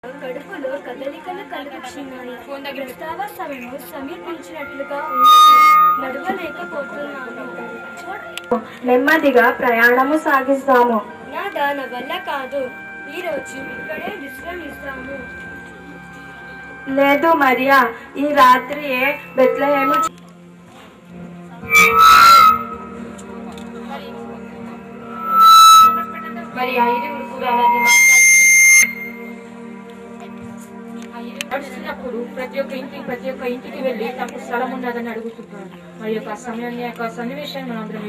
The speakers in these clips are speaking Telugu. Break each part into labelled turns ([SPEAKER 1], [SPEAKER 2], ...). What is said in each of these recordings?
[SPEAKER 1] కడుపులో కదలికలు కలుగుతున్నాయి. ప్రస్తావ సభను సమీపించినట్లుగా నడవలేకపోతున్నాను.
[SPEAKER 2] నెమ్మదిగా ప్రయాణము సాగిస్తాము.
[SPEAKER 1] నా దాని వల్ల కాదు, ఈ రోజు ఇక్కడే విశ్రమిస్తాము.
[SPEAKER 2] లేదు మరియా, ఈ రాత్రియే బెత్లెహేము
[SPEAKER 3] మరి ఐదుగురు కూడా నడుస్తున్నప్పుడు ప్రతి ఒక్క ఇంటికి వెళ్ళి తనకు స్థలం ఉన్నదని అడుగుతున్నాడు. మరి యొక్క సమయాన్ని యొక్క సన్నివేశాన్ని మనం అందరం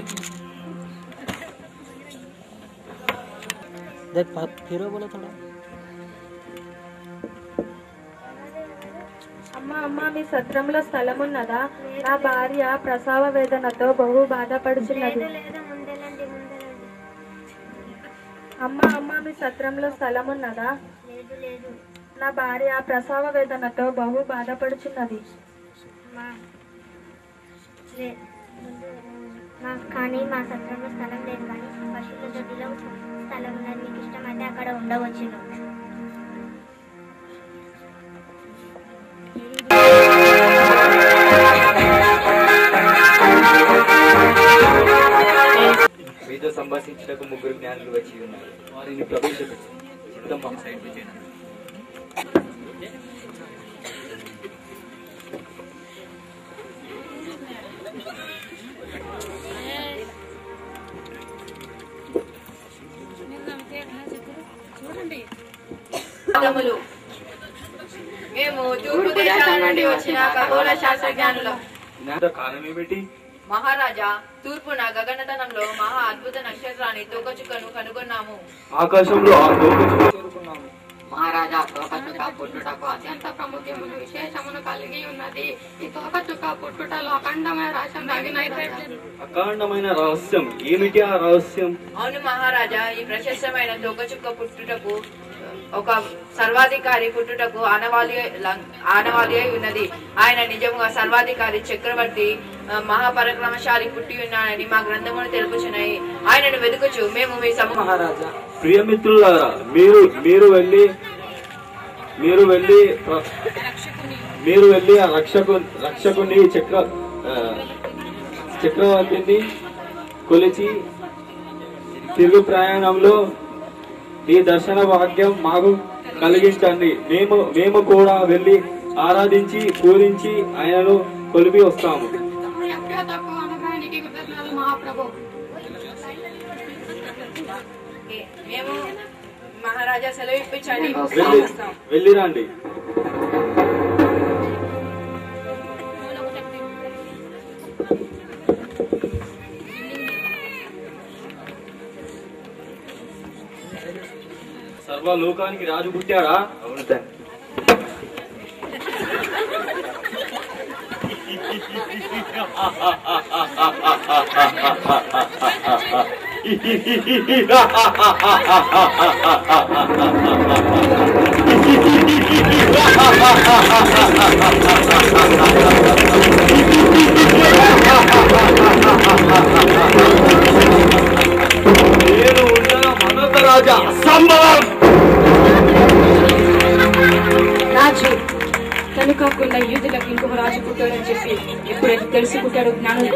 [SPEAKER 2] అమ్మ మీ సత్రంలో స్థలం ఉన్నదా? నా భార్య ప్రసవ వేదనతో బహు బాధపడుచున్నది. అమ్మ మీ సత్రంలో స్థలం ఉన్నదా? నా భార్య ప్రసవ వేదనతో బహు బాధపడుచున్నది.
[SPEAKER 4] కానీ మా సత్రంలో స్థలం లేదు, కానీ పశువుల దొడ్డిలో స్థలం ఉన్నది. మీకు ఇష్టమైతే అక్కడ ఉండవచ్చును.
[SPEAKER 5] మీతో సంభాషించడానికి ముగ్గురు జ్ఞానులు వచ్చి ఉన్నారు. వారిని ప్రవేశపెట్టి చిత్తం మా సైడ్ చేయండి.
[SPEAKER 3] మేము తూర్పు దేశాల నుండి వచ్చిన ఖగోళ శాస్త్రజ్ఞానులు.
[SPEAKER 5] కారణం ఏమిటి?
[SPEAKER 3] మహారాజా, తూర్పున గగనతనంలో మహా అద్భుత నక్షత్రాన్ని తోకచుక్కను కనుగొన్నాము.
[SPEAKER 5] ఆకాశంలో ఆ తోకచుక్క చేరుకున్నాము.
[SPEAKER 6] మహారాజా, తోకచుక్క పుట్టుటకు అత్యంత ప్రాముఖ్యమైన విశేషమును కలిగి ఉన్నది. ఈ తోకచుక్క పుట్టుటలో అఖండమైన రహస్యం దాగినది.
[SPEAKER 5] అఖండమైన రహస్యం ఏమిటి? ఆ రహస్యం?
[SPEAKER 3] అవును మహారాజా, ఈ ప్రశస్తమైన తోకచుక్క పుట్టుటకు ఒక సర్వాధికారి పుట్టుటకు ఆనవాళి అయి ఉన్నది. ఆయన నిజముగా సర్వాధికారి చక్రవర్తి మహాపరాక్రమశాలి పుట్టి ఉన్నాడని మా గ్రంథములు తెలుపుచున్నాయి. ఆయనను వెతుకుచు మేము మీ
[SPEAKER 5] మహారాజా, ప్రియమిత్రులారా, మీరు వెళ్ళి ఆ రక్షకుని చక్రవర్తిని కొలిచి తిరుగు ప్రయాణంలో ఈ దర్శన భాగ్యం మాకు కలిగించండి. మేము కూడా వెళ్ళి ఆరాధించి పూజించి ఆయనను కొలిపి వస్తాము.
[SPEAKER 3] మేము మహారాజా సెలవు ఇప్పించండి,
[SPEAKER 5] వెళ్ళిరండి. సర్వలోకానికి రాజు పుట్టాడా? అవును తండ్రి. నేను ఉన్న మనోత రాజా సంభవం.
[SPEAKER 3] రాజు కనుకాకుండా యూదులకు ఇంకొక రాజు పుట్టాడని చెప్పి ఎప్పుడైతే తెలుసుకుంటాడు జ్ఞానం.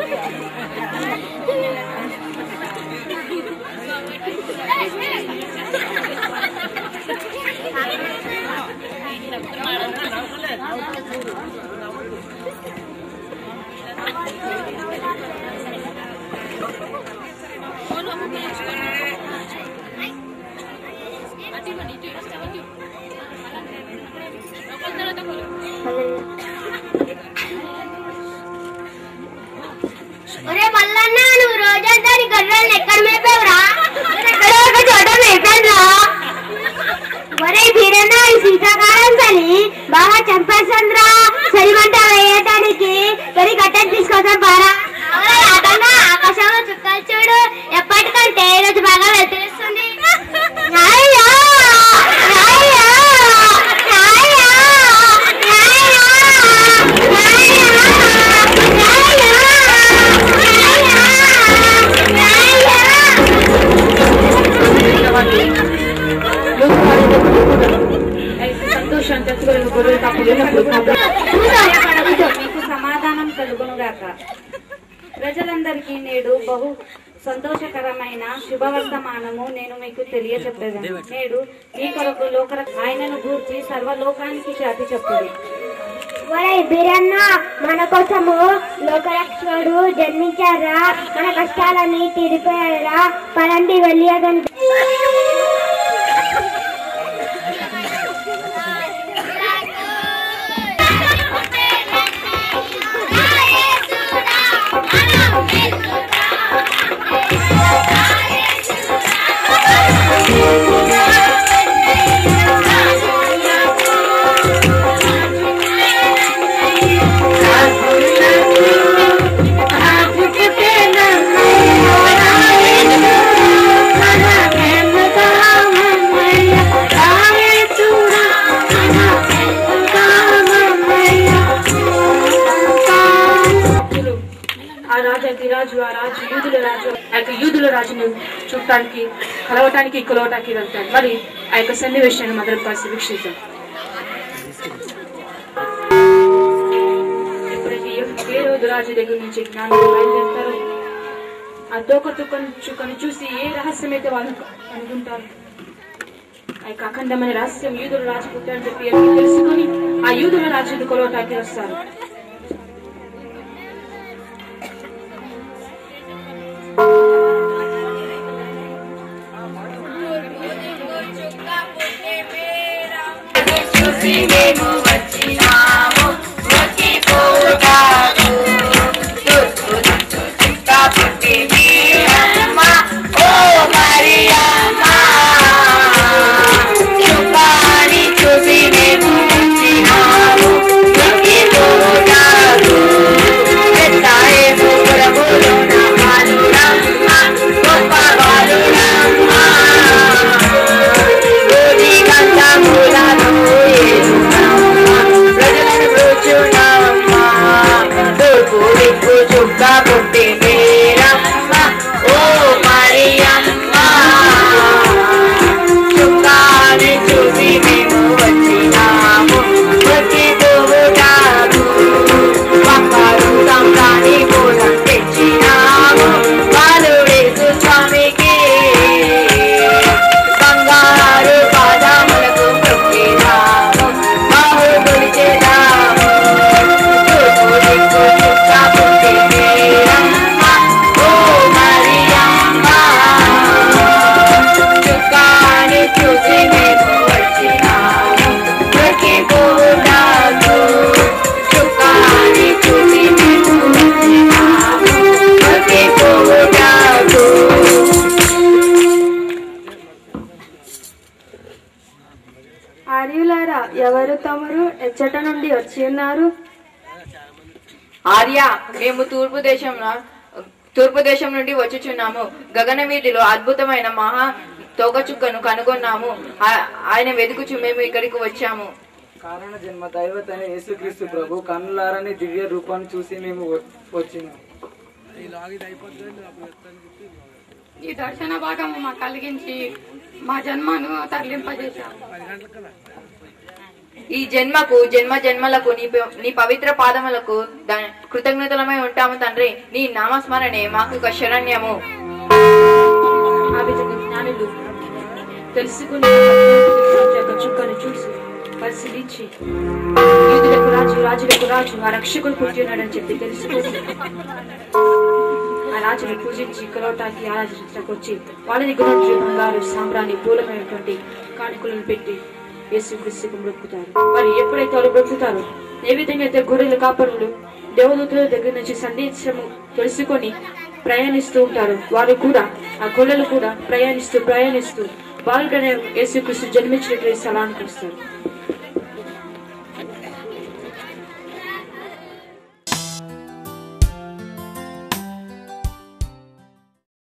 [SPEAKER 4] ఒరే మల్లన్న, నువ్వు రోజంతా నీ గొర్రెలను ఎక్కడ మేపావురా? ఎక్కడో ఒక చోట మేపానురా. ఒరే బీరన్న, ఈ శీతాకాలం చలి బాగా చంపేస్తుందిరా. చలిమంట వేయటానికి మరి గట్టని తీసుకొద్దాం బారా. ఆకాశంలో చుక్కలు చూడు, ఎప్పటికంటే ఈరోజు బాగా వెళ్తేస్తుంది.
[SPEAKER 2] సంతోషాన్ని తెచ్చుకోలేని గొర్రెలు కాపులు మీకు సమాధానం కలుగునుగాక. ప్రజలందరికీ నేడు బహు సంతోషకరమైన శుభవర్తమానము నేను మీకు తెలియజెప్పేదాను. నేడు మీ కొరకు ఆయనను గూర్చి సర్వలోకానికి చాటి చెప్పండి.
[SPEAKER 4] బీరన్న, మన కోసము లోకరక్షకుడు జన్మించారా, మన కష్టాలన్నీ తీరిపోయారా, పరండి వెళ్ళి అదని
[SPEAKER 2] యూదుల రాజును చూడటానికి కలవటానికి కొలవటానికి వెళ్తాడు. మరి ఆ యొక్క సన్నివేశాన్ని మొదలు కలిసి వీక్షిద్దాం. ఎప్పుడైతే హేరోదు రాజు దగ్గర నుంచి జ్ఞానులు బయలుదేరుతారో ఆ తోక చుక్కను చూసి ఏ రహస్యం అయితే వాళ్ళు అనుకుంటారు, ఆ యొక్క అఖండమైన రహస్యం యూదుల రాజు పుట్టారని చెప్పి తెలుసుకొని ఆ యూదుల రాజును కొలవటానికి వస్తారు. ఆర్యులారా, ఎవరు తమరు? ఎచ్చట నుండి వచ్చి ఉన్నారు?
[SPEAKER 3] ఆర్య, మేము తూర్పు దేశం నుండి వచ్చుచున్నాము. గగన వీధిలో అద్భుతమైన మహా తోకచుక్కను కనుగొన్నాము. ఆయన వెతుకుచు మేము ఇక్కడికి వచ్చాము.
[SPEAKER 5] కారణ జన్మ దైవతైన యేసుక్రీస్తు ప్రభు కన్నులారని దివ్య రూపాన్ని చూసి మేము వచ్చినాము.
[SPEAKER 6] ఈ దర్శన భాగము మాకు కలిగించి మా జన్మను తరలింపజేశాము.
[SPEAKER 3] ఈ జన్మకు జన్మలకు నీ పవిత్ర పాదములకు కృతజ్ఞతలమై ఉంటాము తండ్రి. నీ నామస్మరణే మాకు ఒక శరణ్యము.
[SPEAKER 2] జ్ఞానులు తెలుసుకుని చుక్కను చూసి పరిశీలించి యూదులకు రాజు, రాజులకు రాజు, ఆ రక్షకుడు పుట్టినాడని చెప్పి తెలుసుకుని ఆ రాజుని పూజించి కొలవటానికి ఆరాధించడానికి వచ్చి వాళ్ళ దగ్గర నుంచి బంగారు, సాంబ్రాణి, పూలమైనటువంటి కానుకలను పెట్టి యేసుక్రీస్తుకు మొక్కుతారు. మరి ఎప్పుడైతే వాళ్ళు మొక్కుతారో, ఏ విధంగా అయితే గొర్రెల కాపరులు దేవదూతల దగ్గర నుంచి సందేశము తెలుసుకొని ప్రయాణిస్తూ ఉంటారు, వారు కూడా ఆ గొర్రెలు కూడా ప్రయాణిస్తూ బాలుడనే యేసుక్రీస్తు జన్మించినటువంటి స్థలానికి వస్తారు.